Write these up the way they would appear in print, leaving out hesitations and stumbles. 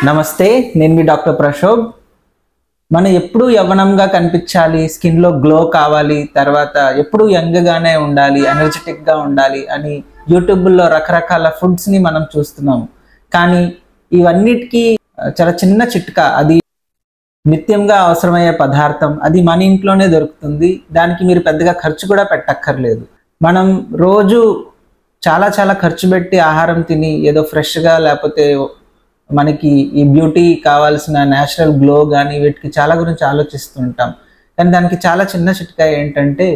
నమస్తే, నేను మీ డాక్టర్ ప్రశోభ్. మనం ఎప్పుడు యవ్వనంగా కనిపించాలి, స్కిన్లో గ్లో కావాలి, తర్వాత ఎప్పుడు యంగ్గానే ఉండాలి, ఎనర్జెటిక్గా ఉండాలి అని యూట్యూబ్లో రకరకాల ఫుడ్స్ని మనం చూస్తున్నాము. కానీ ఇవన్నిటికీ చాలా చిన్న చిట్కా, అది నిత్యంగా అవసరమయ్యే పదార్థం, అది మన ఇంట్లోనే దొరుకుతుంది. దానికి మీరు పెద్దగా ఖర్చు కూడా పెట్టక్కర్లేదు. మనం రోజు చాలా చాలా ఖర్చు పెట్టి ఆహారం తిని ఏదో ఫ్రెష్గా లేకపోతే మనకి ఈ బ్యూటీ కావాల్సిన న్యాచురల్ గ్లో కానీ వీటికి చాలా గురించి ఆలోచిస్తుంటాం. కానీ దానికి చాలా చిన్న చిట్కా ఏంటంటే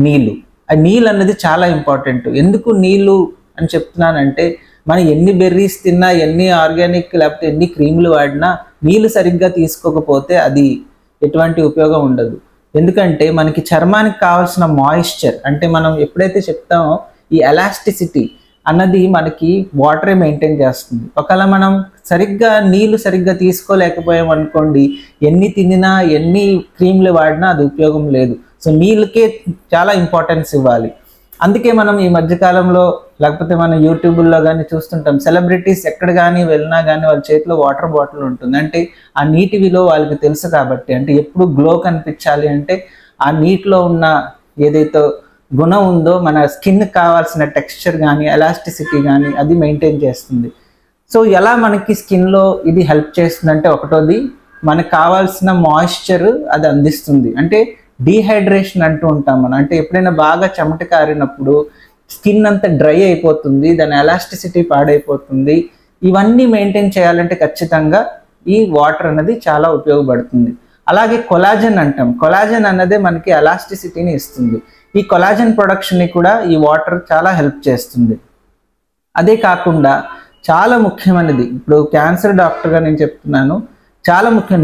నీళ్ళు. ఆ నీళ్ళు అన్నది చాలా ఇంపార్టెంట్. ఎందుకు నీళ్ళు అని చెప్తున్నానంటే, మనం ఎన్ని బెర్రీస్ తిన్నా, ఎన్ని ఆర్గానిక్ లేకపోతే ఎన్ని క్రీములు వాడినా నీళ్ళు సరిగ్గా తీసుకోకపోతే అది ఎటువంటి ఉపయోగం ఉండదు. ఎందుకంటే మనకి చర్మానికి కావాల్సిన మాయిశ్చర్, అంటే మనం ఎప్పుడైతే చెప్తామో ఈ ఎలాస్టిసిటీ అన్నది మనకి వాటరే మెయింటైన్ చేస్తుంది. ఒకవేళ మనం నీళ్ళు సరిగ్గా తీసుకోలేకపోయాం అనుకోండి, ఎన్ని తినినా ఎన్ని క్రీమ్లు వాడినా అది ఉపయోగం లేదు. సో నీళ్ళకే చాలా ఇంపార్టెన్స్ ఇవ్వాలి. అందుకే మనం ఈ మధ్యకాలంలో లేకపోతే మనం యూట్యూబ్లో కానీ చూస్తుంటాం, సెలబ్రిటీస్ ఎక్కడ కానీ వెళ్ళినా కానీ వాళ్ళ చేతిలో వాటర్ బాటిల్ ఉంటుంది. అంటే ఆ నీటి విలువ వాళ్ళకి తెలుసు కాబట్టి, అంటే ఎప్పుడు గ్లో కనిపించాలి అంటే ఆ నీటిలో ఉన్న ఏదైతే గుణం ఉందో మన స్కిన్కి కావాల్సిన టెక్స్చర్ కానీ ఎలాస్టిసిటీ కానీ అది మెయింటైన్ చేస్తుంది. సో ఎలా మనకి స్కిన్లో ఇది హెల్ప్ చేస్తుందంటే, ఒకటోది మనకు కావాల్సిన మాయిశ్చర్ అది అందిస్తుంది. అంటే డీహైడ్రేషన్ అంటూ ఉంటాం మనం. అంటే ఎప్పుడైనా బాగా చెమట కారినప్పుడు స్కిన్ అంతా డ్రై అయిపోతుంది, దాని ఎలాస్టిసిటీ పాడైపోతుంది. ఇవన్నీ మెయింటైన్ చేయాలంటే ఖచ్చితంగా ఈ వాటర్ అనేది చాలా ఉపయోగపడుతుంది. అలాగే కొలాజన్ అంటాం. కొలాజన్ అన్నదే మనకి ఎలాస్టిసిటీని ఇస్తుంది. ఈ కొలాజన్ ప్రొడక్షన్ని కూడా ఈ వాటర్ చాలా హెల్ప్ చేస్తుంది. అదే కాకుండా చాలా ముఖ్యమైనది, ఇప్పుడు క్యాన్సర్ డాక్టర్గా నేను చెప్తున్నాను, చాలా ముఖ్యం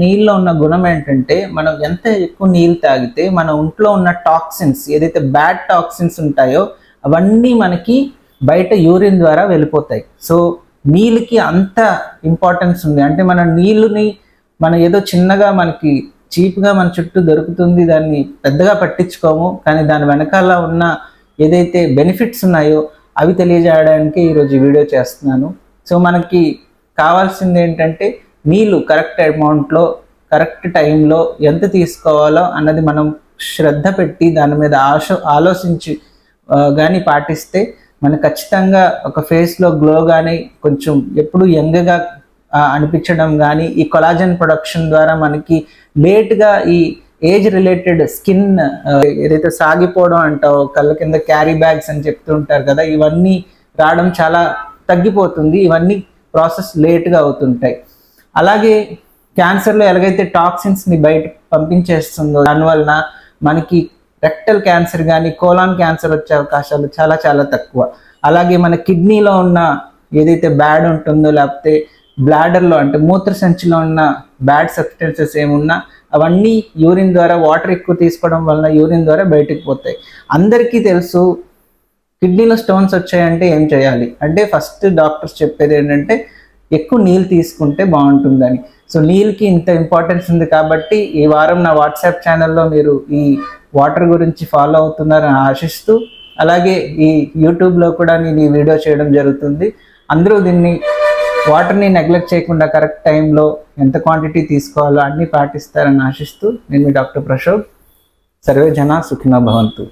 నీళ్ళలో ఉన్న గుణం ఏంటంటే, మనం ఎంత ఎక్కువ నీళ్ళు తాగితే మన ఒంట్లో ఉన్న టాక్సిన్స్, ఏదైతే బ్యాడ్ టాక్సిన్స్ ఉంటాయో అవన్నీ మనకి బయట యూరిన్ ద్వారా వెళ్ళిపోతాయి. సో నీళ్ళకి అంత ఇంపార్టెన్స్ ఉంది. అంటే మన నీళ్ళని మనం ఏదో చిన్నగా మనకి చీప్గా మన చుట్టూ దొరుకుతుంది, దాన్ని పెద్దగా పట్టించుకోము. కానీ దాని వెనకాల ఉన్న ఏదైతే బెనిఫిట్స్ ఉన్నాయో అవి తెలియజేయడానికి ఈరోజు వీడియో చేస్తున్నాను. సో మనకి కావాల్సింది ఏంటంటే నీళ్ళు కరెక్ట్ అమౌంట్లో కరెక్ట్ టైంలో ఎంత తీసుకోవాలో అన్నది మనం శ్రద్ధ పెట్టి దాని మీద ఆలోచించి కానీ పాటిస్తే మనకు ఖచ్చితంగా ఒక ఫేస్లో గ్లో కానీ కొంచెం ఎప్పుడు యంగ్గా అనిపించడం కానీ, ఈ కొలాజన్ ప్రొడక్షన్ ద్వారా మనకి లేట్గా ఈ ఏజ్ రిలేటెడ్ స్కిన్ ఏదైతే సాగిపోవడం అంటావో, కళ్ళ కింద క్యారీ బ్యాగ్స్ అని చెప్తూ ఉంటారు కదా, ఇవన్నీ రావడం చాలా తగ్గిపోతుంది. ఇవన్నీ ప్రాసెస్ లేట్గా అవుతుంటాయి. అలాగే క్యాన్సర్లో ఎలాగైతే టాక్సిన్స్ని బయట పంపించేస్తుందో దానివలన మనకి రెక్టల్ క్యాన్సర్ కానీ కోలాన్ క్యాన్సర్ వచ్చే అవకాశాలు చాలా చాలా తక్కువ. అలాగే మన కిడ్నీలో ఉన్న ఏదైతే బ్యాడ్ ఉంటుందో, లేకపోతే బ్లాడర్లో అంటే మూత్రసంచిలో ఉన్న బ్యాడ్ సబ్స్టెన్సెస్ ఏమున్నా అవన్నీ యూరిన్ ద్వారా, వాటర్ ఎక్కువ తీసుకోవడం వలన యూరిన్ ద్వారా బయటకు పోతాయి. అందరికీ తెలుసు కిడ్నీలో స్టోన్స్ వచ్చాయంటే ఏం చేయాలి అంటే, ఫస్ట్ డాక్టర్స్ చెప్పేది ఏంటంటే ఎక్కువ నీళ్ళు తీసుకుంటే బాగుంటుందని. సో నీళ్ళకి ఇంత ఇంపార్టెన్స్ ఉంది కాబట్టి ఈ వారం నా వాట్సాప్ ఛానల్లో మీరు ఈ వాటర్ గురించి ఫాలో అవుతున్నారని ఆశిస్తూ, అలాగే ఈ యూట్యూబ్లో కూడా నేను ఈ వీడియో చేయడం జరుగుతుంది. అందరూ దీన్ని వాటర్ని నెగ్లెక్ట్ చేయకుండా కరెక్ట్ టైంలో ఎంత క్వాంటిటీ తీసుకోవాలో అన్నీ పాటిస్తారని ఆశిస్తూ, నేను మీ డాక్టర్ ప్రశోభ్. సర్వే జన సుఖినో భవంతు.